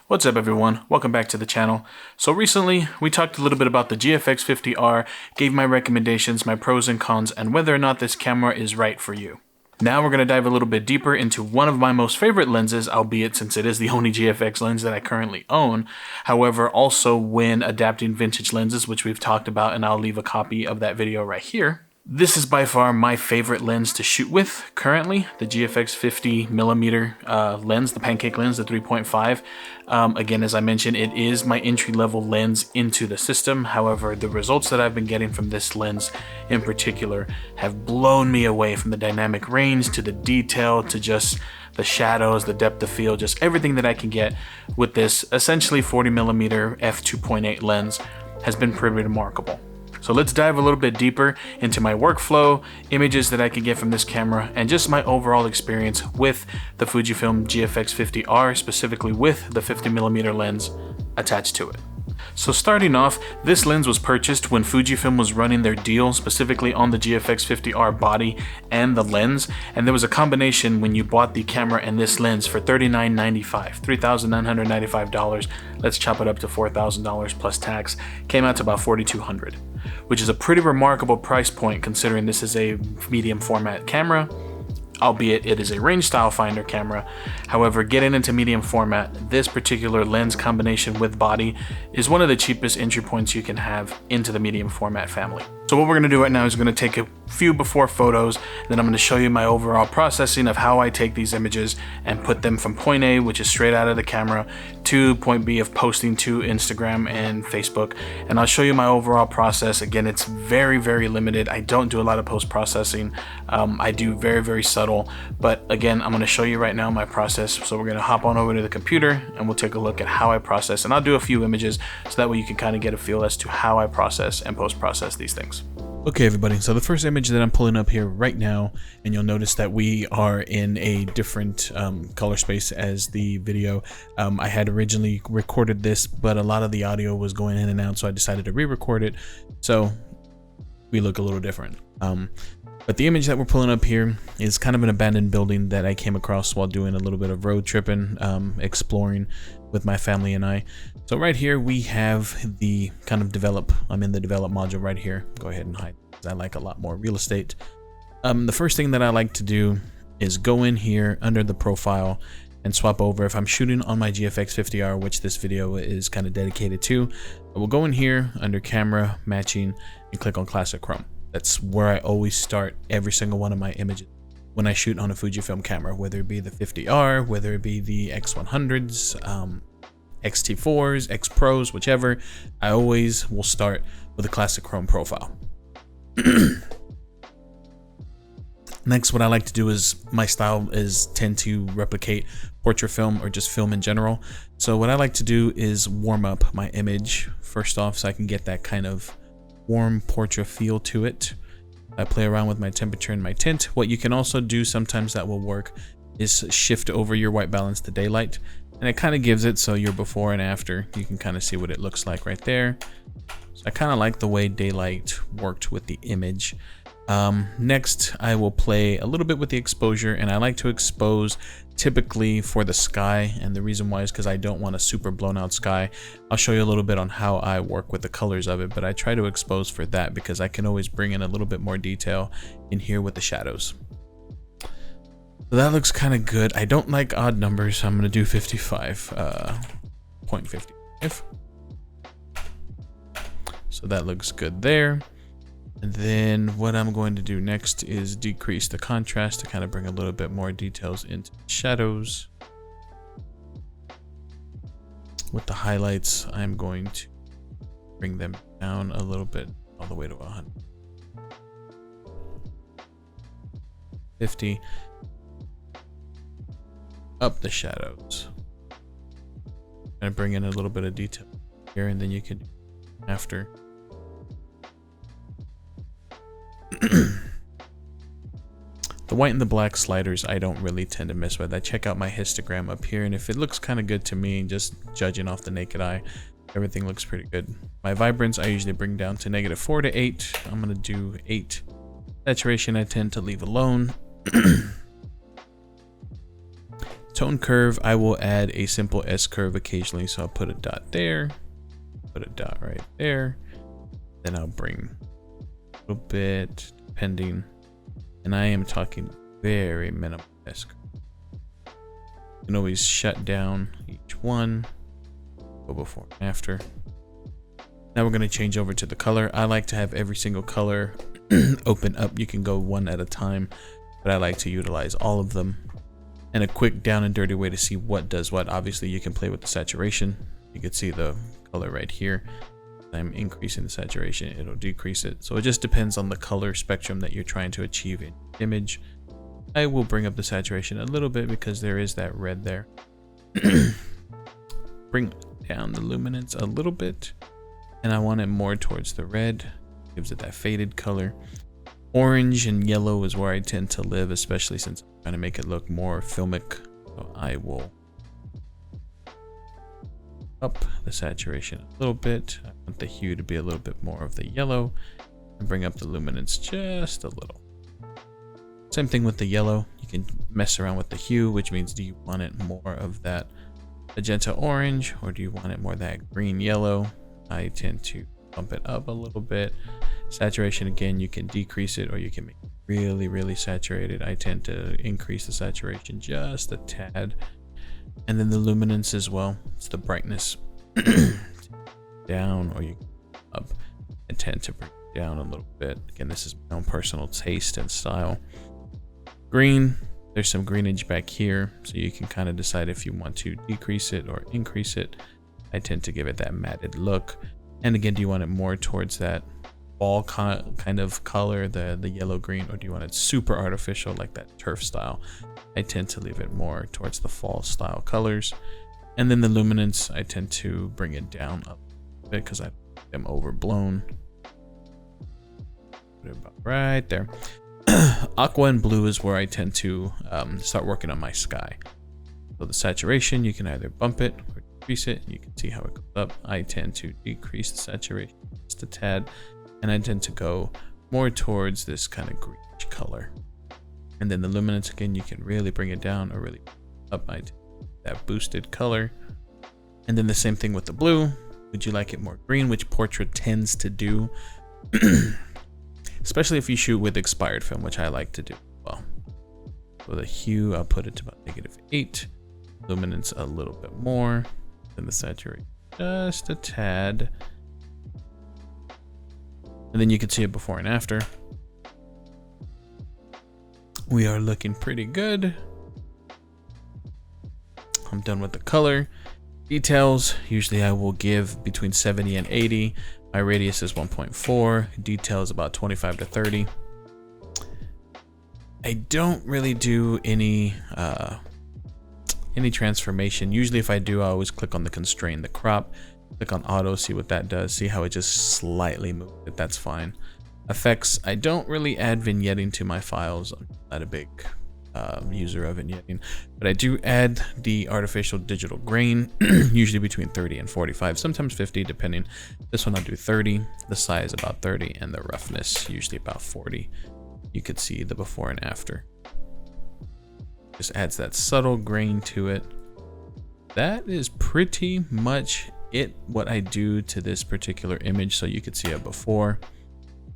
What's up everyone, welcome back to the channel. So recently we talked a little bit about the GFX 50R, gave my recommendations, my pros and cons, and whether or not this camera is right for you. Now we're going to dive a little bit deeper into one of my most favorite lenses, albeit since it is the only GFX lens that I currently own. However, also when adapting vintage lenses, which we've talked about, and I'll leave a copy of that video right here. This is by far my favorite lens to shoot with currently, the GFX 50mm lens, the pancake lens, the 3.5. Again, as I mentioned, it is my entry-level lens into the system. However, the results that I've been getting from this lens in particular have blown me away, from the dynamic range to the detail to just the shadows, the depth of field, just everything that I can get with this essentially 40mm f2.8 lens has been pretty remarkable. So let's dive a little bit deeper into my workflow, images that I can get from this camera, and just my overall experience with the Fujifilm GFX 50R, specifically with the 50mm lens attached to it. So starting off, this lens was purchased when Fujifilm was running their deal specifically on the GFX 50R body and the lens, and there was a combination when you bought the camera and this lens for $39.95, $3,995. Let's chop it up to $4,000 plus tax. Came out to about $4,200, which is a pretty remarkable price point considering this is a medium format camera, albeit it is a range style finder camera. However, getting into medium format, this particular lens combination with body is one of the cheapest entry points you can have into the medium format family. So what we're going to do right now is we're going to take a few before photos, then I'm going to show you my overall processing of how I take these images and put them from point A, which is straight out of the camera, to point B of posting to Instagram and Facebook. And I'll show you my overall process. Again, it's very, very limited. I don't do a lot of post-processing. I do very subtle, but again, I'm going to show you right now my process. So we're going to hop on over to the computer and we'll take a look at how I process, and I'll do a few images so that way you can kind of get a feel as to how I process and post-process these things. Okay everybody, so the first image that I'm pulling up here right now, and you'll notice that we are in a different color space as the video. I had originally recorded this, but a lot of the audio was going in and out, so I decided to re-record it, so we look a little different. But the image that we're pulling up here is kind of an abandoned building that I came across while doing a little bit of road tripping, exploring with my family and I. So right here we have the kind of develop, I'm in the develop module right here. Go ahead and hide, because I like a lot more real estate. The first thing that I like to do is go in here under the profile and swap over. If I'm shooting on my GFX 50R, which this video is kind of dedicated to, I will go in here under camera matching and click on classic chrome. That's where I always start every single one of my images when I shoot on a Fujifilm camera, whether it be the 50R, whether it be the X100s, X-T4s, X Pros, whichever. I always will start with a classic chrome profile. Next, what I like to do is, my style is tend to replicate portrait film or just film in general. So what I like to do is warm up my image first off, so I can get that kind of warm portrait feel to it. I play around with my temperature and my tint. What you can also do sometimes that will work is shift over your white balance to daylight, and it kind of gives it so your before and after, you can kind of see what it looks like right there. So I kind of like the way daylight worked with the image. Next, I will play a little bit with the exposure, and I like to expose typically for the sky, and the reason why is because I don't want a super blown out sky. I'll show you a little bit on how I work with the colors of it, but I try to expose for that because I can always bring in a little bit more detail in here with the shadows. So that looks kind of good. I don't like odd numbers, so I'm going to do 55.55. So that looks good there. And then what I'm going to do next is decrease the contrast to kind of bring a little bit more details into the shadows. With the highlights, I'm going to bring them down a little bit, all the way to 150. Up the shadows. And bring in a little bit of detail here, and then you can after. The white and the black sliders I don't really tend to mess with. I check out my histogram up here, and if it looks kind of good to me, just judging off the naked eye, everything looks pretty good. My vibrance I usually bring down to -4 to 8. I'm going to do 8. Saturation I tend to leave alone. Tone curve, I will add a simple S curve occasionally. So I'll put a dot there, put a dot right there. Then I'll bring a little bit, depending. And I am talking very minimal S curve. You can always shut down each one, go before and after. Now we're going to change over to the color. I like to have every single color open up. You can go one at a time, but I like to utilize all of them. And a quick down and dirty way to see what does what. Obviously, you can play with the saturation. You can see the color right here. I'm increasing the saturation, it'll decrease it. So it just depends on the color spectrum that you're trying to achieve in your image. I will bring up the saturation a little bit because there is that red there. Bring down the luminance a little bit, and I want it more towards the red. Gives it that faded color. Orange and yellow is where I tend to live, especially since I'm trying to make it look more filmic. So I will up the saturation a little bit. I want the hue to be a little bit more of the yellow, and bring up the luminance just a little. Same thing with the yellow. You can mess around with the hue, which means do you want it more of that magenta orange, or do you want it more that green yellow? I tend to bump it up a little bit. Saturation, again, you can decrease it or you can make it really, really saturated. I tend to increase the saturation just a tad. And then the luminance as well. It's the brightness down, or you up. I tend to bring it down a little bit. Again, this is my own personal taste and style. Green, there's some greenage back here, so you can kind of decide if you want to decrease it or increase it. I tend to give it that matted look. And again, do you want it more towards that fall kind of color, the yellow green, or do you want it super artificial like that turf style? I tend to leave it more towards the fall style colors. And then the luminance, I tend to bring it down a bit because I am overblown. Put it about right there. Aqua and blue is where I tend to start working on my sky. So the saturation, you can either bump it or decrease it. You can see how it goes up. I tend to decrease the saturation just a tad, and I tend to go more towards this kind of greenish color. And then the luminance, again, you can really bring it down or really up. I tend that boosted color. And then the same thing with the blue. Would you like it more green, which portrait tends to do? Especially if you shoot with expired film, which I like to do well. So the hue, I'll put it to about -8. Luminance a little bit more. Then the saturation just a tad. And then you can see it before and after. We are looking pretty good. I'm done with the color. Details, usually I will give between 70 and 80. My radius is 1.4. Detail is about 25 to 30. I don't really do any transformation. Usually if I do, I always click on the constrain, the crop, click on auto, see what that does, see how it just slightly moves it. That's fine. Effects, I don't really add vignetting to my files. I'm not a big user of vignetting, but I do add the artificial digital grain, usually between 30 and 45, sometimes 50 depending. This one I'll do 30, the size about 30, and the roughness usually about 40. You could see the before and after. Just adds that subtle grain to it. That is pretty much it, what I do to this particular image. So you could see it before.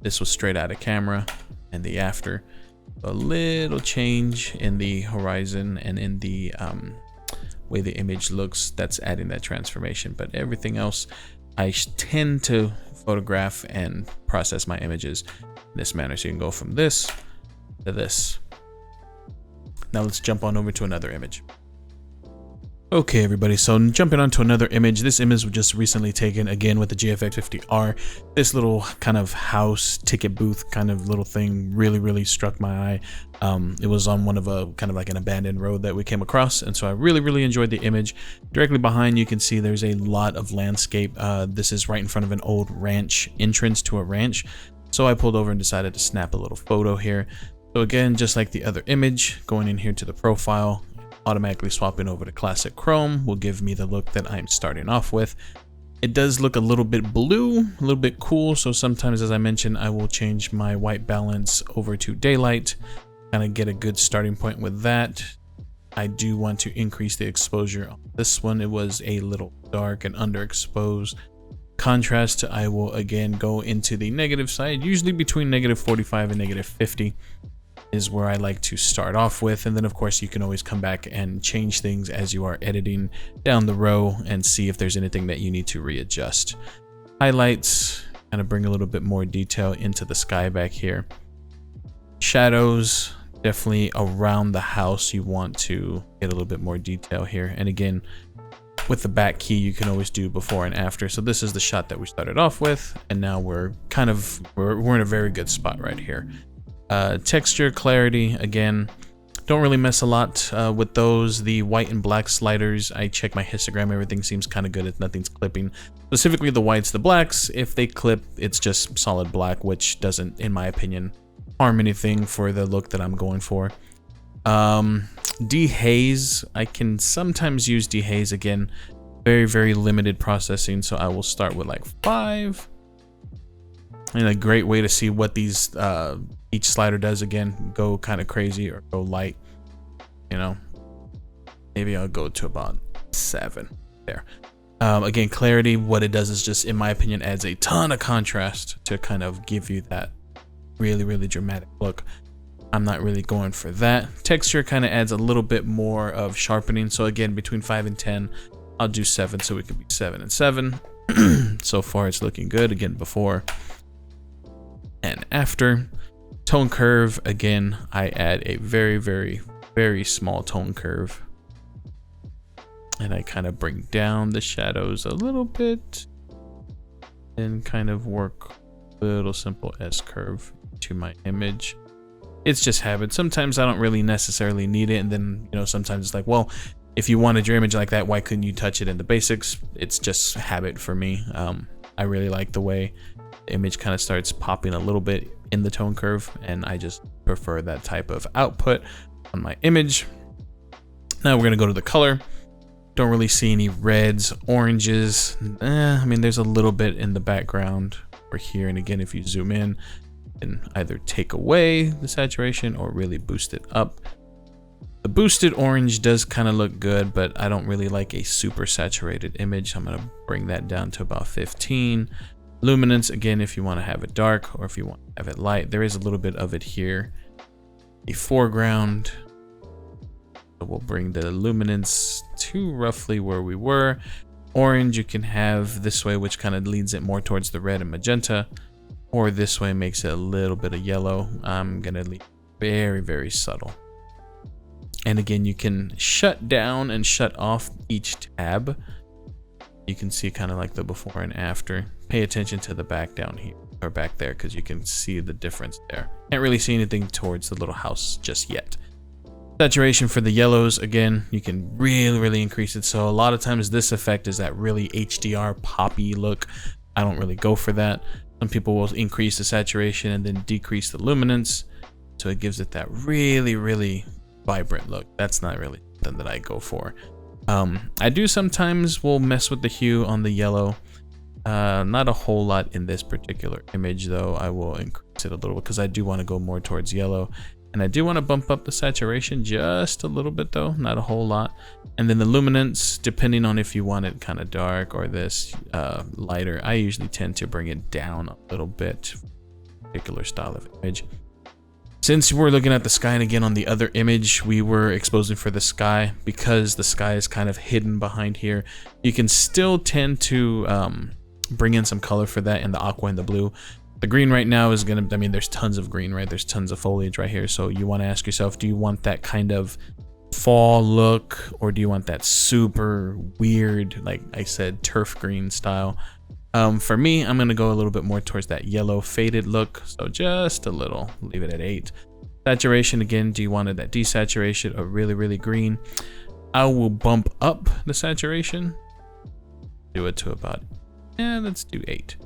This was straight out of camera, and the after. A little change in the horizon and in the way the image looks, that's adding that transformation. But everything else, I tend to photograph and process my images in this manner. So you can go from this to this. Now let's jump on over to another image. Okay, everybody, so jumping onto another image. This image was just recently taken again with the GFX 50R. This little kind of house ticket booth kind of little thing really struck my eye. It was on one of a kind of like an abandoned road that we came across, and so I really enjoyed the image. Directly behind, you can see there's a lot of landscape. This is right in front of an old ranch, entrance to a ranch. So I pulled over and decided to snap a little photo here. So again, just like the other image, going in here to the profile, automatically swapping over to classic chrome will give me the look that I'm starting off with. It does look a little bit blue, a little bit cool, so sometimes, as I mentioned, I will change my white balance over to daylight, kind of get a good starting point with that. I do want to increase the exposure. On this one, it was a little dark and underexposed. Contrast, I will again go into the negative side, usually between -45 and -50 is where I like to start off with. And then of course you can always come back and change things as you are editing down the row and see if there's anything that you need to readjust. Highlights, kind of bring a little bit more detail into the sky back here. Shadows, definitely around the house you want to get a little bit more detail here. And again, with the back key you can always do before and after. So this is the shot that we started off with, and now we're in a very good spot right here. Texture, clarity, again, don't really mess a lot with those. The white and black sliders, I check my histogram, everything seems kind of good if nothing's clipping. Specifically the whites, the blacks, if they clip, it's just solid black, which doesn't, in my opinion, harm anything for the look that I'm going for. Dehaze, I can sometimes use dehaze, again, very limited processing, so I will start with like 5. And a great way to see what these each slider does, again, go kind of crazy or go light, you know, maybe I'll go to about 7 there. Again, clarity, what it does is just, in my opinion, adds a ton of contrast to kind of give you that really dramatic look. I'm not really going for that. Texture kind of adds a little bit more of sharpening, so again, between 5 and 10, I'll do 7, so we could be 7 and 7. So far it's looking good. Again, before and after. Tone curve, again, I add a very small tone curve, and I kind of bring down the shadows a little bit and kind of work a little simple S curve to my image. It's just habit. Sometimes I don't really necessarily need it, and then, you know, sometimes it's like, well, if you wanted your image like that, why couldn't you touch it in the basics? It's just habit for me. I really like the way the image kind of starts popping a little bit in the tone curve, and I just prefer that type of output on my image. Now we're gonna go to the color. Don't really see any reds, oranges. I mean, there's a little bit in the background or here, and again, if you zoom in, and either take away the saturation or really boost it up. The boosted orange does kind of look good, but I don't really like a super saturated image. I'm gonna bring that down to about 15. Luminance, again, if you want to have it dark or if you want to have it light, there is a little bit of it here. The foreground, so we'll bring the luminance to roughly where we were. Orange you can have this way, which kind of leads it more towards the red and magenta, or this way makes it a little bit of yellow. I'm gonna leave very subtle. And again, you can shut down and shut off each tab. You can see kind of like the before and after. Pay attention to the back down here or back there, because you can see the difference there. Can't really see anything towards the little house just yet. Saturation for the yellows, again, you can really increase it. So a lot of times this effect is that really HDR poppy look. I don't really go for that. Some people will increase the saturation and then decrease the luminance, so it gives it that really vibrant look. That's not really something that I go for. I do sometimes will mess with the hue on the yellow. Not a whole lot in this particular image though. I will increase it a little because I do want to go more towards yellow, and I do want to bump up the saturation just a little bit though, not a whole lot. And then the luminance, depending on if you want it kind of dark or this lighter, I usually tend to bring it down a little bit, particular style of image. Since we're looking at the sky, and again on the other image we were exposing for the sky, because the sky is kind of hidden behind here, you can still tend to bring in some color for that in the aqua and the blue. The green right now is gonna, I mean, there's tons of green, right? There's tons of foliage right here, so you want to ask yourself, do you want that kind of fall look, or do you want that super weird, like I said, turf green style? For me, I'm gonna go a little bit more towards that yellow faded look, so just a little, leave it at 8. Saturation, again, do you want it that desaturation or really green? I will bump up the saturation, do it to about, let's do 8.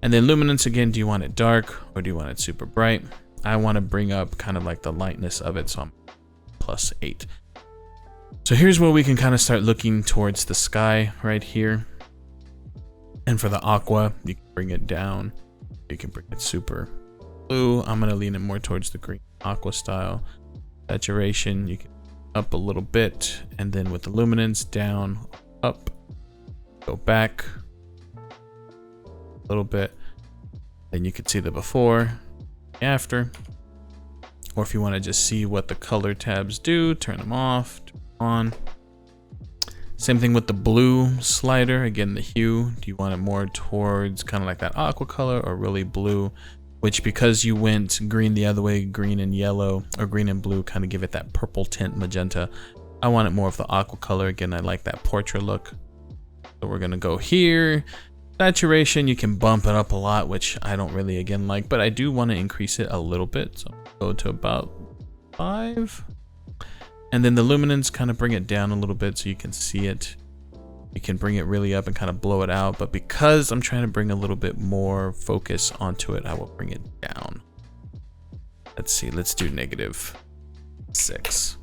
And then luminance, again, do you want it dark or do you want it super bright? I want to bring up kind of like the lightness of it, so I'm +8. So here's where we can kind of start looking towards the sky right here. And for the aqua, you can bring it down. You can bring it super blue. I'm going to lean it more towards the green aqua style. Saturation, you can up a little bit, and then with the luminance down, up, go back a little bit. Then you can see the before, after. Or if you want to just see what the color tabs do, turn them off, turn them on. Same thing with the blue slider. Again, the hue. Do you want it more towards kind of like that aqua color or really blue? Which, because you went green the other way, green and yellow, or green and blue, kind of give it that purple tint, magenta. I want it more of the aqua color. Again, I like that portrait look. So we're gonna go here. Saturation, you can bump it up a lot, which I don't really, again, like, but I do want to increase it a little bit. So go to about 5. And then the luminance, kind of bring it down a little bit so you can see it. You can bring it really up and kind of blow it out. But because I'm trying to bring a little bit more focus onto it, I will bring it down. Let's see, let's do -6.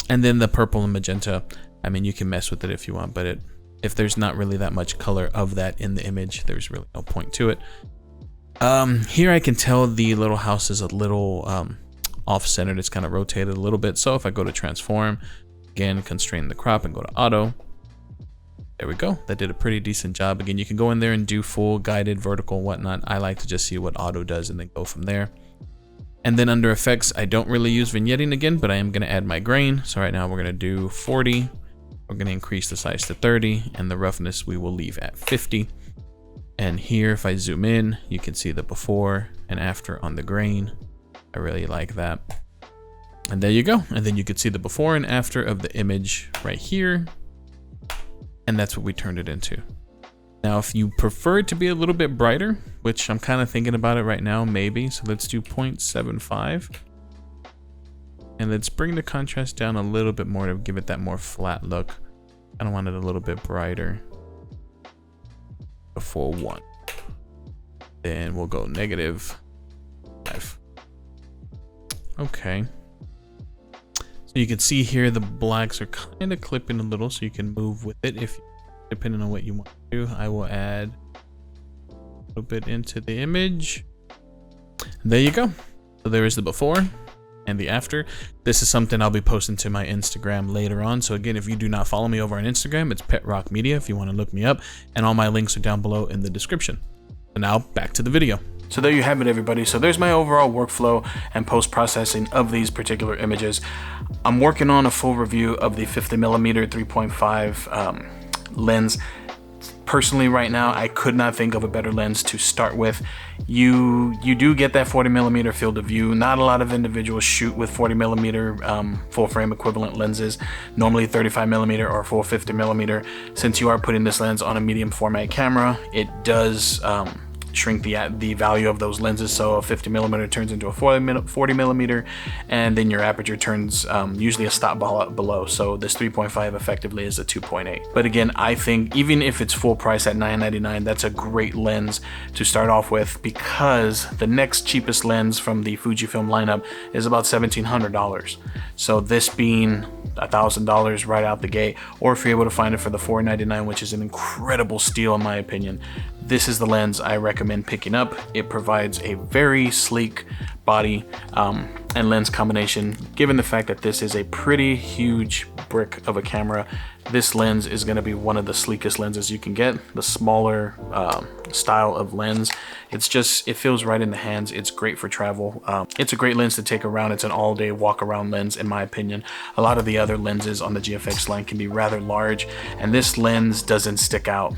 And then the purple and magenta, I mean, you can mess with it if you want, but if there's not really that much color of that in the image, there's really no point to it. Here I can tell the little house is a little off-centered. It's kind of rotated a little bit. So if I go to transform, again, constrain the crop and go to auto. There we go. That did a pretty decent job. Again, you can go in there and do full guided, vertical, and whatnot. I like to just see what auto does and then go from there. And then under effects, I don't really use vignetting again, but I am going to add my grain. So right now we're going to do 40. We're going to increase the size to 30, and the roughness we will leave at 50. And here, if I zoom in, you can see the before and after on the grain. I really like that. And there you go. And then you can see the before and after of the image right here. And that's what we turned it into. Now, if you prefer it to be a little bit brighter, which I'm kind of thinking about it right now, maybe. So let's do 0.75. And let's bring the contrast down a little bit more to give it that more flat look. I don't want it a little bit brighter. Before 1. Then we'll go -5. Okay. So you can see here the blacks are kind of clipping a little, so you can move with it if depending on what you want to do. I will add a little bit into the image. And there you go. So there is the before and the after. This is something I'll be posting to my Instagram later on. So again, if you do not follow me over on Instagram, it's PetRockMedia if you want to look me up, and all my links are down below in the description. So now back to the video. So there you have it, everybody. So there's my overall workflow and post-processing of these particular images. I'm working on a full review of the 50mm 3.5 lens. Personally, right now, I could not think of a better lens to start with. You do get that 40mm field of view. Not a lot of individuals shoot with 40mm full frame equivalent lenses, normally 35mm or full 50mm. Since you are putting this lens on a medium format camera, it does shrink the value of those lenses. So a 50mm turns into a 40mm, and then your aperture turns usually a stop below. So this 3.5 effectively is a 2.8. But again, I think even if it's full price at $999, that's a great lens to start off with, because the next cheapest lens from the Fujifilm lineup is about $1,700. So this being $1,000 right out the gate, or if you're able to find it for the $499, which is an incredible steal in my opinion, this is the lens I recommend picking up. It provides a very sleek body and lens combination. Given the fact that this is a pretty huge brick of a camera, this lens is going to be one of the sleekest lenses you can get. The smaller style of lens, it feels right in the hands. It's great for travel. It's a great lens to take around. It's an all-day walk-around lens in my opinion. A lot of the other lenses on the GFX line can be rather large, and this lens doesn't stick out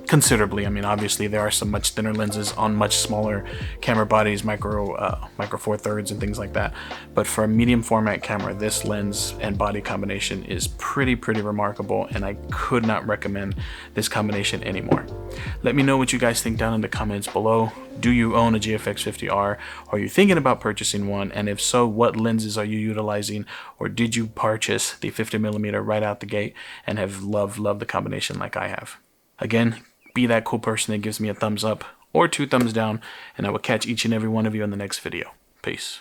considerably. I mean, obviously there are some much thinner lenses on much smaller camera bodies, micro 4/3 and things like that. But for a medium format camera, this lens and body combination is pretty remarkable, and I could not recommend this combination anymore. Let me know what you guys think down in the comments below. Do you own a GFX 50R? Are you thinking about purchasing one? And if so, what lenses are you utilizing? Or did you purchase the 50mm right out the gate and have loved the combination like I have? Again, be that cool person that gives me a thumbs up or 2 thumbs down, and I will catch each and every one of you in the next video. Peace.